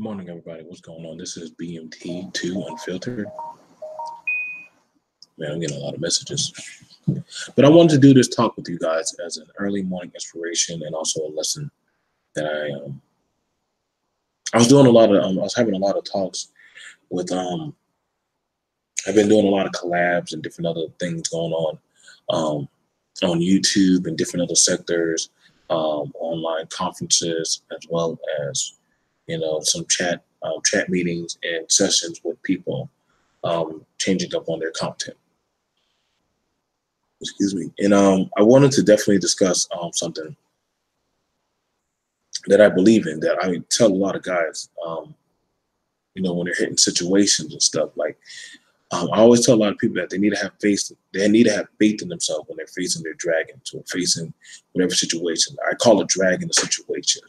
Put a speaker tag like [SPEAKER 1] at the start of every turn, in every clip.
[SPEAKER 1] Good morning, everybody. What's going on? This is BMT2 Unfiltered. Man, I'm getting a lot of messages. But I wanted to do this talk with you guys as an early morning inspiration and also a lesson that I was doing a lot of, I was having a lot of talks with, I've been doing a lot of collabs and different other things going on YouTube and different other sectors, online conferences, as well as some chat meetings and sessions with people, changing up on their content. Excuse me. And I wanted to definitely discuss something that I believe in, that I tell a lot of guys, when they're hitting situations and stuff. Like I always tell a lot of people that they need to have faith. They need to have faith in themselves when they're facing their dragons or facing whatever situation. I call it dragon a situation.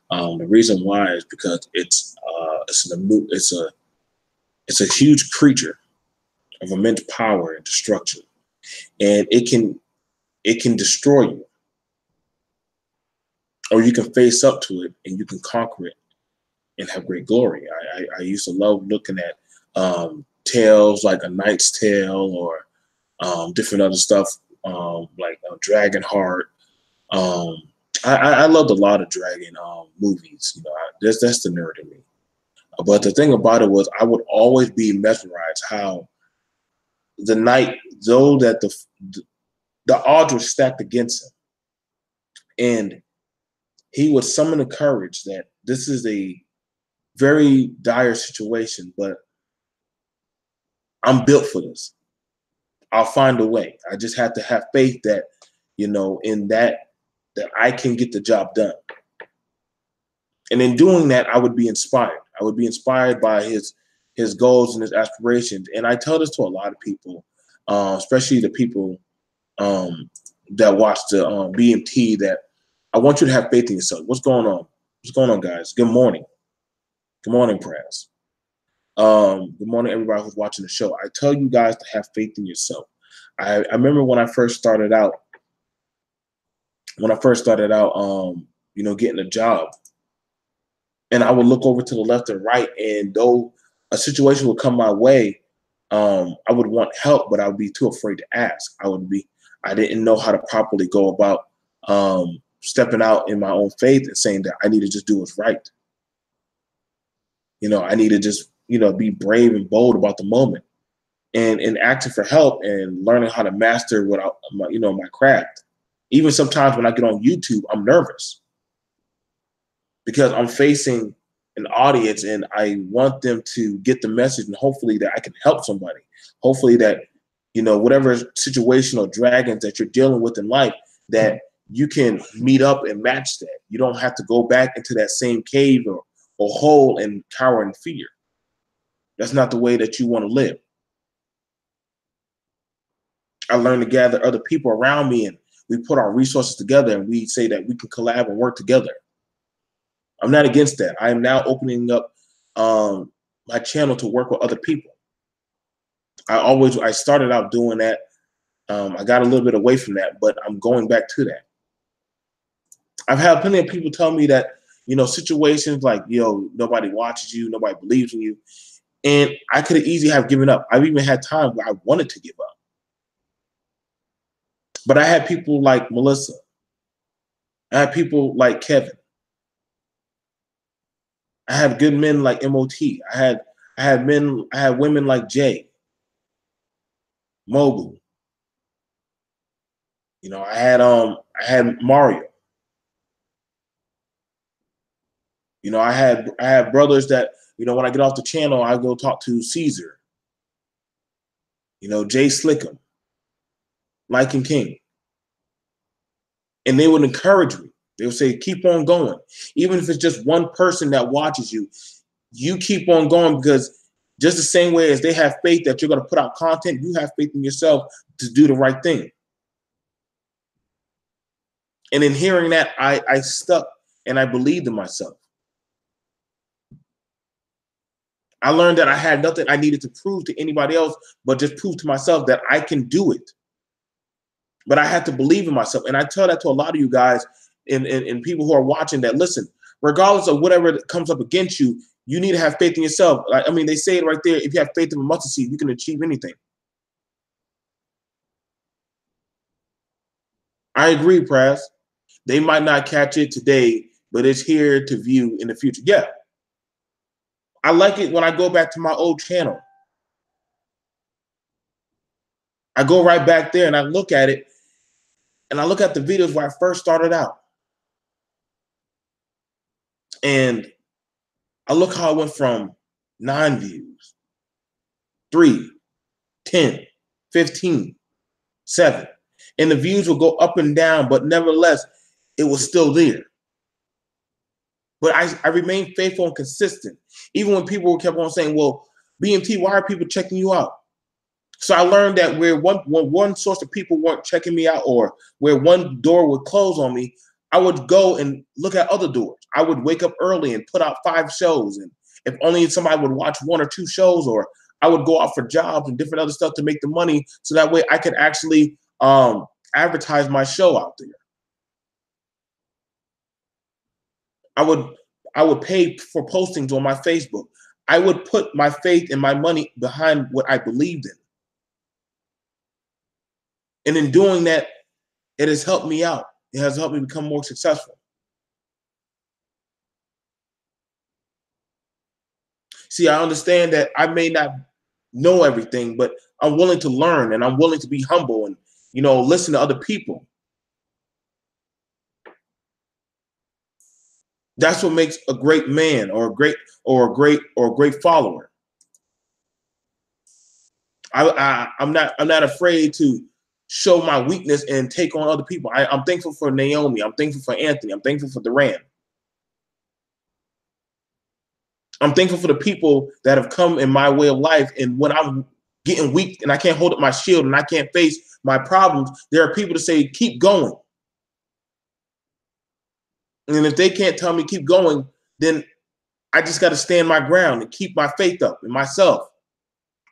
[SPEAKER 1] The reason why is because it's a huge creature of immense power and destruction, and it can destroy you, or you can face up to it and you can conquer it and have great glory. I used to love looking at tales like A Knight's Tale or different other stuff like Dragon Heart. I loved a lot of dragon movies. That's the nerd in me. But the thing about it was, I would always be mesmerized how the knight, though that the odds were stacked against him, and he would summon the courage that this is a very dire situation, but I'm built for this. I'll find a way. I just have to have faith that, in that I can get the job done. And in doing that, I would be inspired. I would be inspired by his goals and his aspirations. And I tell this to a lot of people, especially the people that watch the BMT, that I want you to have faith in yourself. What's going on? What's going on, guys? Good morning. Good morning, Prez. Good morning, everybody who's watching the show. I tell you guys to have faith in yourself. I remember when I first started out, getting a job, and I would look over to the left and right, and though a situation would come my way, I would want help, but I would be too afraid to ask. I didn't know how to properly go about stepping out in my own faith and saying that I need to just do what's right. I need to just, be brave and bold about the moment, and asking for help and learning how to master my craft. Even sometimes when I get on YouTube, I'm nervous because I'm facing an audience and I want them to get the message, and hopefully that I can help somebody. Hopefully that, whatever situation or dragons that you're dealing with in life, that you can meet up and match that. You don't have to go back into that same cave or hole and cower in fear. That's not the way that you want to live. I learned to gather other people around me, and we put our resources together, and we say that we can collab and work together. I'm not against that. I am now opening up my channel to work with other people. I started out doing that. I got a little bit away from that, but I'm going back to that. I've had plenty of people tell me that, situations like, nobody watches you, nobody believes in you. And I could have easily have given up. I've even had times where I wanted to give up. But I had people like Melissa. I had people like Kevin. I had good men like MOT. I had women like Jay, Mogul. I had Mario. I had brothers that, when I get off the channel, I go talk to Caesar. Jay Slickum, Lycan King. And they would encourage me. They would say, keep on going. Even if it's just one person that watches you, you keep on going, because just the same way as they have faith that you're going to put out content, you have faith in yourself to do the right thing. And in hearing that, I stuck and I believed in myself. I learned that I had nothing I needed to prove to anybody else, but just prove to myself that I can do it. But I had to believe in myself. And I tell that to a lot of you guys and people who are watching, that listen, regardless of whatever comes up against you, You need to have faith in yourself. Like, I mean, they say it right there. If you have faith in a mustard seed, you can achieve anything. I agree, Press. They might not catch it today, but it's here to view in the future. Yeah. I like it when I go back to my old channel. I go right back there and I look at it and I look at the videos where I first started out. And I look how I went from 9 views, 3, 10, 15, 7. And the views will go up and down, but nevertheless, it was still there. But I remained faithful and consistent. Even when people kept on saying, well, BMT, why are people checking you out? So I learned that when one source of people weren't checking me out, or where one door would close on me, I would go and look at other doors. I would wake up early and put out 5 shows. And if only somebody would watch 1 or 2 shows, or I would go out for jobs and different other stuff to make the money, so that way I could actually advertise my show out there. I would pay for postings on my Facebook. I would put my faith and my money behind what I believed in. And in doing that, it has helped me out. It has helped me become more successful. See, I understand that I may not know everything, but I'm willing to learn, and I'm willing to be humble and, listen to other people. That's what makes a great man, or a great follower. I'm not afraid to show my weakness and take on other people. I'm thankful for Naomi. I'm thankful for Anthony. I'm thankful for Duran. I'm thankful for the people that have come in my way of life. And when I'm getting weak and I can't hold up my shield and I can't face my problems, there are people to say, keep going. And if they can't tell me keep going, then I just got to stand my ground and keep my faith up in myself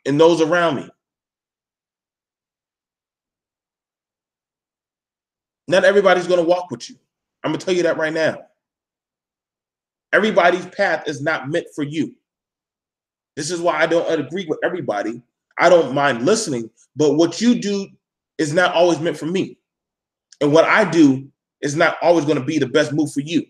[SPEAKER 1] and those around me. Not everybody's going to walk with you. I'm going to tell you that right now. Everybody's path is not meant for you. This is why I don't agree with everybody. I don't mind listening, but what you do is not always meant for me. And what I do is not always going to be the best move for you.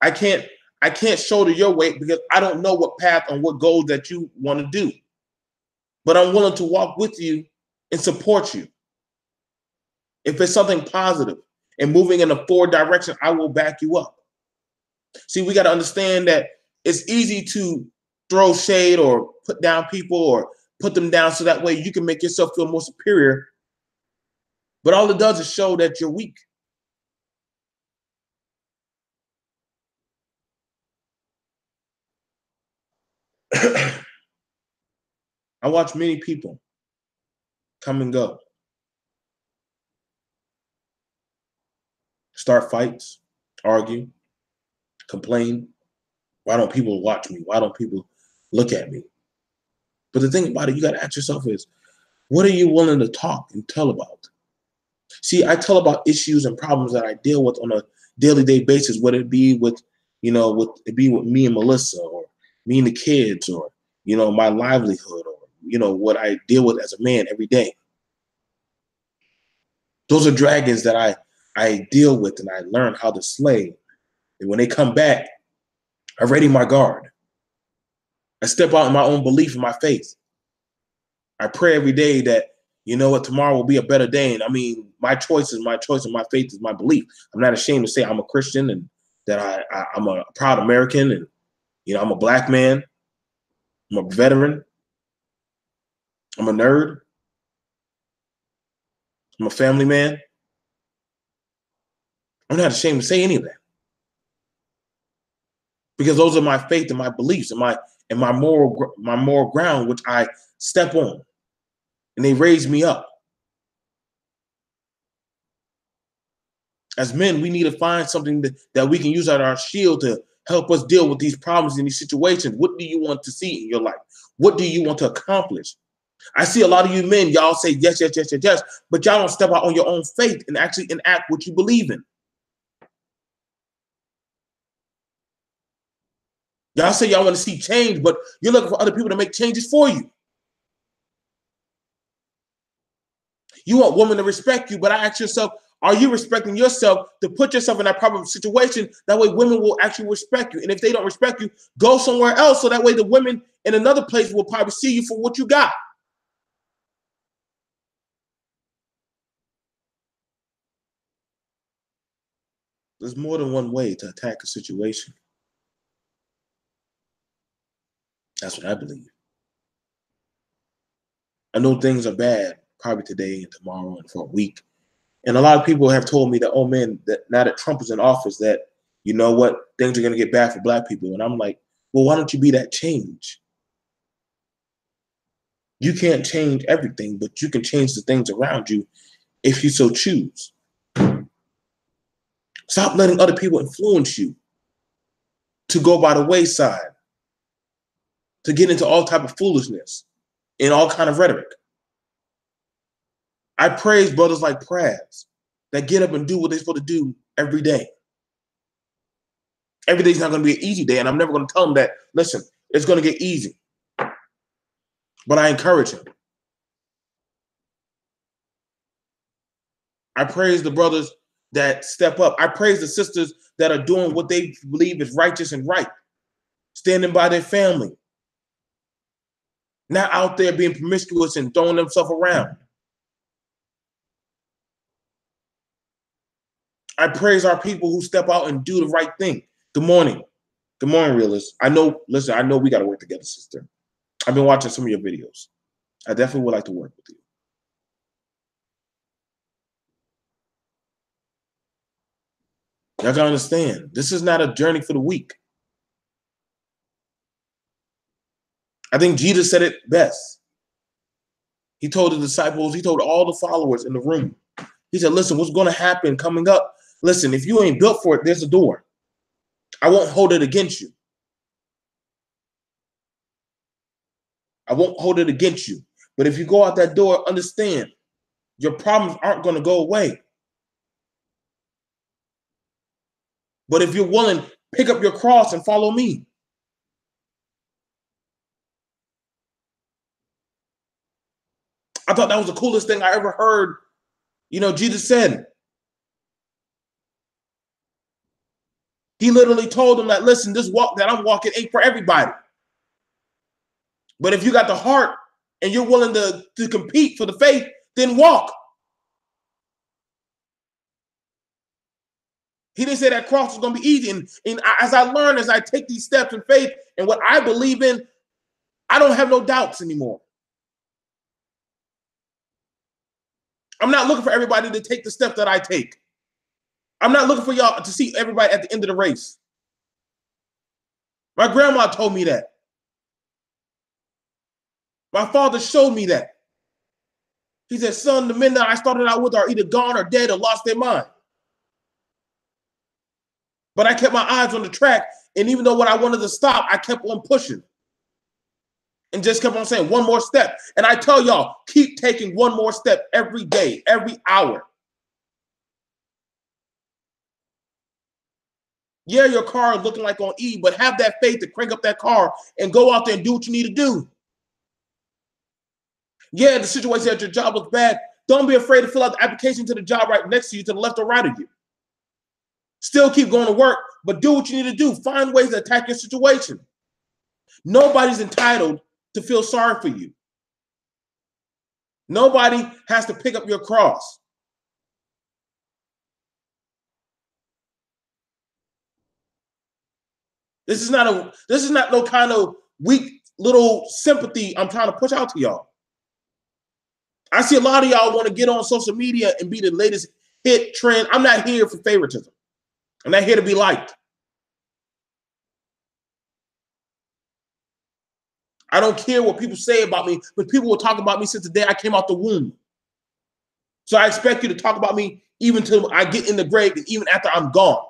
[SPEAKER 1] I can't shoulder your weight because I don't know what path and what goals that you want to do. But I'm willing to walk with you and support you. If it's something positive and moving in a forward direction, I will back you up. See, we got to understand that it's easy to throw shade or put down people or put them down so that way you can make yourself feel more superior. But all it does is show that you're weak. I watch many people come and go, start fights, argue, complain. Why don't people watch me? Why don't people look at me? But the thing about it, you got to ask yourself is, what are you willing to talk and tell about? See, I tell about issues and problems that I deal with on a daily day basis, whether it be with me and Melissa, or me and the kids, or, my livelihood, or, what I deal with as a man every day. Those are dragons that I deal with and I learn how to slay. And when they come back, I ready my guard. I step out in my own belief and my faith. I pray every day that, tomorrow will be a better day. And I mean, my choice is my choice, and my faith is my belief. I'm not ashamed to say I'm a Christian, and that I'm a proud American, and, I'm a black man. I'm a veteran. I'm a nerd. I'm a family man. I'm not ashamed to say any of that, because those are my faith and my beliefs and my moral ground, which I step on, and they raise me up. As men, we need to find something that we can use as our shield to help us deal with these problems and these situations. What do you want to see in your life? What do you want to accomplish? I see a lot of you men, y'all say yes, yes, yes, yes, yes, but y'all don't step out on your own faith and actually enact what you believe in. Y'all say y'all want to see change, but you're looking for other people to make changes for you. You want women to respect you, but I ask yourself, are you respecting yourself to put yourself in that proper situation? That way women will actually respect you. And if they don't respect you, go somewhere else so that way the women in another place will probably see you for what you got. There's more than one way to attack a situation. That's what I believe. I know things are bad probably today and tomorrow and for a week. And a lot of people have told me that, oh man, that now that Trump is in office, that you know what, things are going to get bad for black people. And I'm like, well, why don't you be that change? You can't change everything, but you can change the things around you if you so choose. Stop letting other people influence you to go by the wayside, to get into all type of foolishness and all kind of rhetoric. I praise brothers like Praz that get up and do what they're supposed to do every day. Every day's not going to be an easy day, and I'm never going to tell them that, listen, it's going to get easy. But I encourage him. I praise the brothers that step up. I praise the sisters that are doing what they believe is righteous and right, standing by their family, not out there being promiscuous and throwing themselves around. I praise our people who step out and do the right thing. Good morning. Good morning, realists. I know, listen, I know we got to work together, sister. I've been watching some of your videos. I definitely would like to work with you. Y'all gotta understand, this is not a journey for the weak. I think Jesus said it best. He told the disciples, he told all the followers in the room, he said, listen, what's going to happen coming up? Listen, if you ain't built for it, there's a door. I won't hold it against you. I won't hold it against you. But if you go out that door, understand, your problems aren't going to go away. But if you're willing, pick up your cross and follow me. I thought that was the coolest thing I ever heard. You know, Jesus said, he literally told them that, listen, this walk that I'm walking ain't for everybody. But if you got the heart and you're willing to compete for the faith, then walk. He didn't say that cross was going to be easy. And as I learn, as I take these steps in faith and what I believe in, I don't have no doubts anymore. I'm not looking for everybody to take the step that I take. I'm not looking for y'all to see everybody at the end of the race. My grandma told me that. My father showed me that. He said, son, the men that I started out with are either gone or dead or lost their mind. But I kept my eyes on the track. And even though when I wanted to stop, I kept on pushing. And just kept on saying one more step. And I tell y'all, keep taking one more step every day, every hour. Yeah, your car is looking like on E, but have that faith to crank up that car and go out there and do what you need to do. Yeah, the situation at your job looks bad. Don't be afraid to fill out the application to the job right next to you, to the left or right of you. Still keep going to work, but do what you need to do. Find ways to attack your situation. Nobody's entitled to feel sorry for you. Nobody has to pick up your cross. This is not no kind of weak little sympathy I'm trying to push out to y'all. I see a lot of y'all want to get on social media and be the latest hit trend. I'm not here for favoritism. I'm not here to be liked. I don't care what people say about me, but people will talk about me since the day I came out the womb. So I expect you to talk about me even till I get in the grave and even after I'm gone.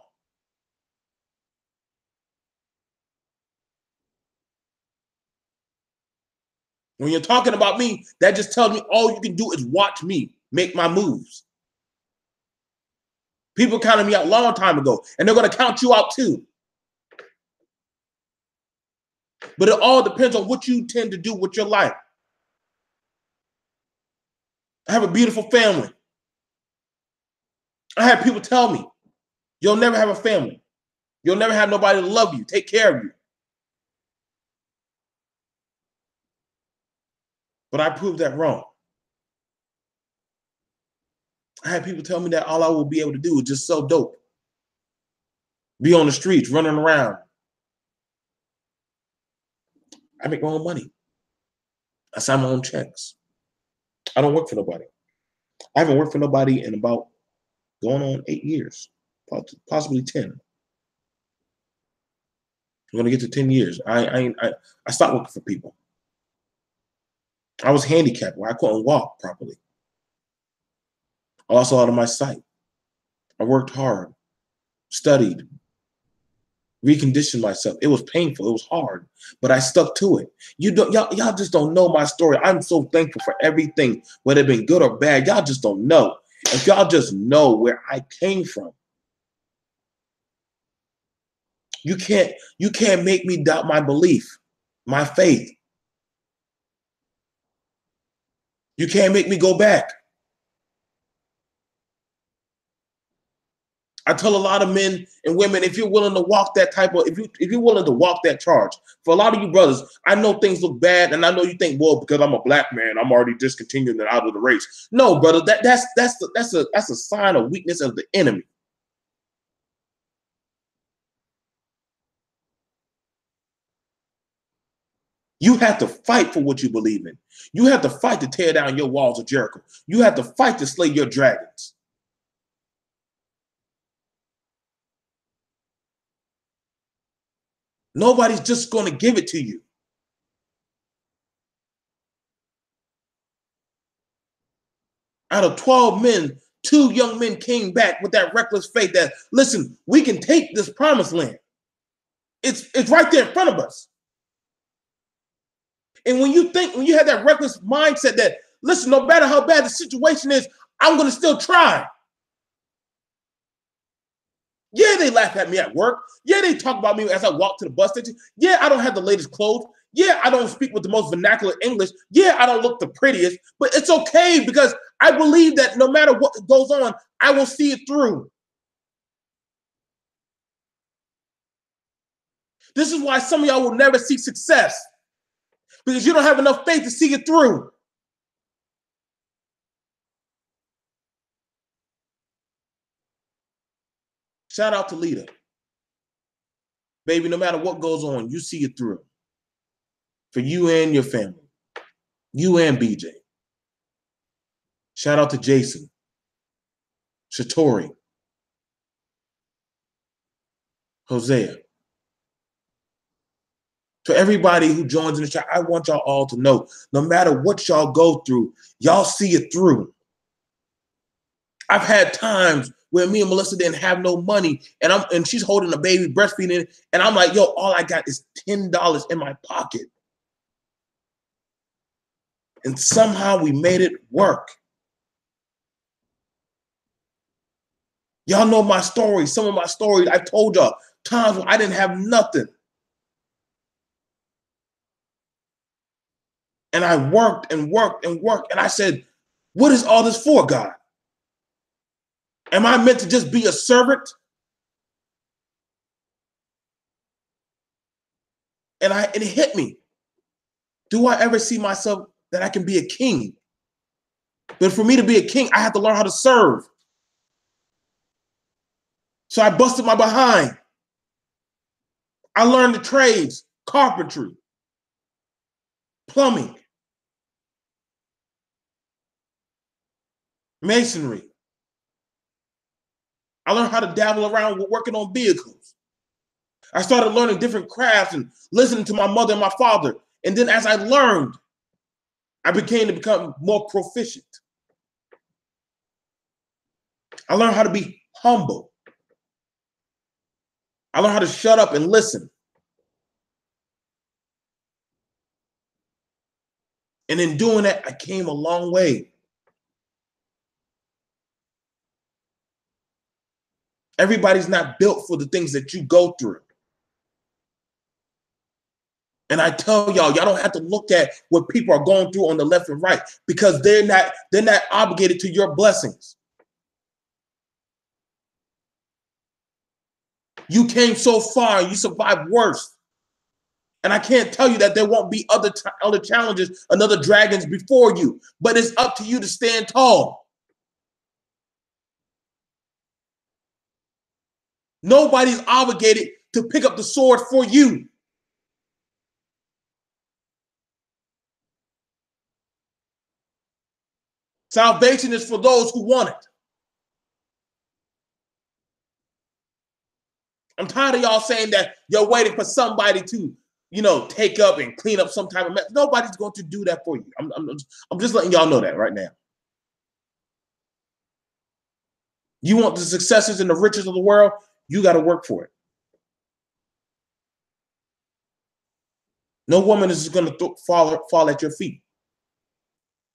[SPEAKER 1] When you're talking about me, that just tells me all you can do is watch me make my moves. People counted me out a long time ago, and they're going to count you out too. But it all depends on what you tend to do with your life. I have a beautiful family. I had people tell me, you'll never have a family. You'll never have nobody to love you, take care of you. But I proved that wrong. I had people tell me that all I will be able to do is just sell dope. Be on the streets, running around. I make my own money. I sign my own checks. I don't work for nobody. I haven't worked for nobody in about going on 8 years, possibly 10. I'm going to get to 10 years. I stopped working for people. I was handicapped where I couldn't walk properly. I lost a lot of my sight. I worked hard, studied, reconditioned myself. It was painful. It was hard, but I stuck to it. Y'all just don't know my story. I'm so thankful for everything, whether it been good or bad. Y'all just don't know. If y'all just know where I came from, you can't make me doubt my belief, my faith. You can't make me go back. I tell a lot of men and women, if you're willing to walk that type of, if you're willing to walk that charge, for a lot of you brothers, I know things look bad, and I know you think, well, because I'm a black man, I'm already discontinued and out of the race. No, brother, that's a sign of weakness of the enemy. You have to fight for what you believe in. You have to fight to tear down your walls of Jericho. You have to fight to slay your dragons. Nobody's just going to give it to you. Out of 12 men, 2 young men came back with that reckless faith that, listen, we can take this promised land. It's right there in front of us. And when you have that reckless mindset that, listen, no matter how bad the situation is, I'm going to still try. Yeah, they laugh at me at work. Yeah, they talk about me as I walk to the bus station. Yeah, I don't have the latest clothes. Yeah, I don't speak with the most vernacular English. Yeah, I don't look the prettiest. But it's okay because I believe that no matter what goes on, I will see it through. This is why some of y'all will never see success, because you don't have enough faith to see it through. Shout out to Lita. Baby, no matter what goes on, you see it through. For you and your family. You and BJ. Shout out to Jason. Shatori. Hosea. To everybody who joins in the chat, I want y'all all to know, no matter what y'all go through, y'all see it through. I've had times where me and Melissa didn't have no money, and she's holding a baby, breastfeeding, and I'm like, yo, all I got is $10 in my pocket. And somehow we made it work. Y'all know my story, some of my stories. I told y'all times when I didn't have nothing. And I worked and worked and worked. And I said, what is all this for, God? Am I meant to just be a servant? And it hit me. Do I ever see myself that I can be a king? But for me to be a king, I have to learn how to serve. So I busted my behind. I learned the trades, carpentry, plumbing, masonry. I learned how to dabble around with working on vehicles. I started learning different crafts and listening to my mother and my father. And then as I learned, I began to become more proficient. I learned how to be humble. I learned how to shut up and listen. And in doing that, I came a long way. Everybody's not built for the things that you go through. And I tell y'all don't have to look at what people are going through on the left and right, because they're not obligated to your blessings. You came so far, you survived worse. And I can't tell you that there won't be other challenges, another dragons before you, but it's up to you to stand tall. Nobody's obligated to pick up the sword for you. Salvation is for those who want it. I'm tired of y'all saying that you're waiting for somebody to, take up and clean up some type of mess. Nobody's going to do that for you. I'm just letting y'all know that right now. You want the successes and the riches of the world, you got to work for it. No woman is going to fall at your feet.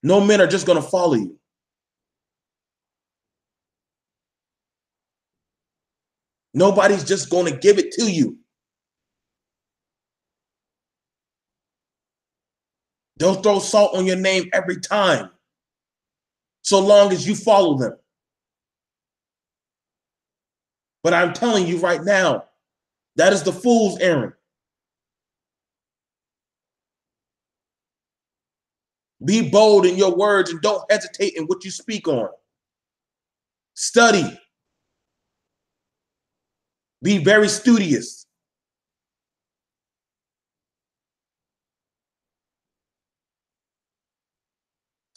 [SPEAKER 1] No men are just going to follow you. Nobody's just going to give it to you. They'll throw salt on your name every time, so long as you follow them. But I'm telling you right now, that is the fool's errand. Be bold in your words and don't hesitate in what you speak on. Study. Be very studious.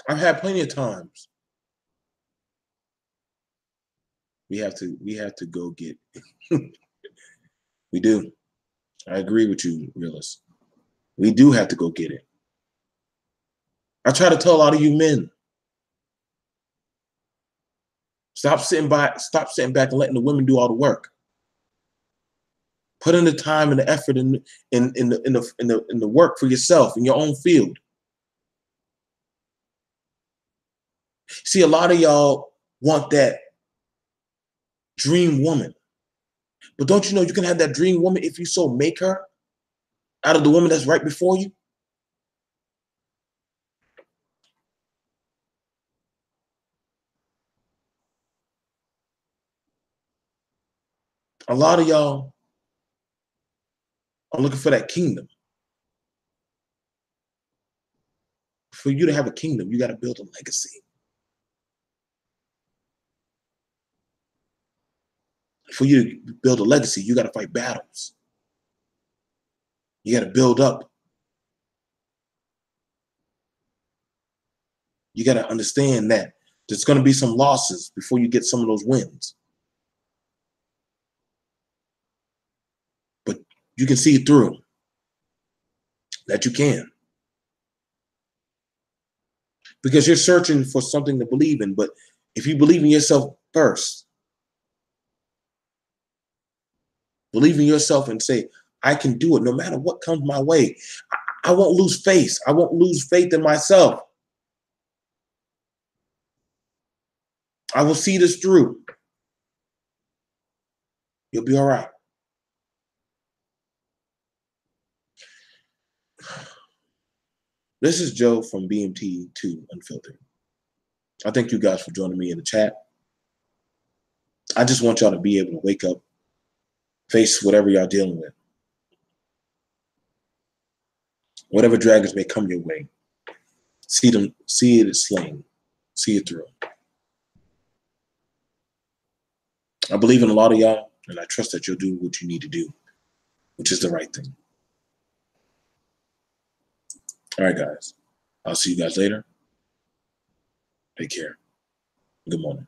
[SPEAKER 1] I've had plenty of times. We have to go get we do. I agree with you, realist. We do have to go get it. I try to tell a lot of you men, stop sitting back and letting the women do all the work. Put in the time and the effort in the work for yourself in your own field. See, a lot of y'all want that dream woman. But don't you know you can have that dream woman if you so make her out of the woman that's right before you? A lot of y'all are looking for that kingdom. For you to have a kingdom, you got to build a legacy. For you to build a legacy, you got to fight battles. You got to build up. You got to understand that there's going to be some losses before you get some of those wins. But you can see through that you can. Because you're searching for something to believe in. But if you believe in yourself first, believe in yourself and say, I can do it no matter what comes my way. I won't lose faith. I won't lose faith in myself. I will see this through. You'll be all right. This is Joe from BMT2 Unfiltered. I thank you guys for joining me in the chat. I just want y'all to be able to wake up, face whatever y'all dealing with. Whatever dragons may come your way, see it slain, see it through. I believe in a lot of y'all, and I trust that you'll do what you need to do, which is the right thing. All right, guys. I'll see you guys later. Take care. Good morning.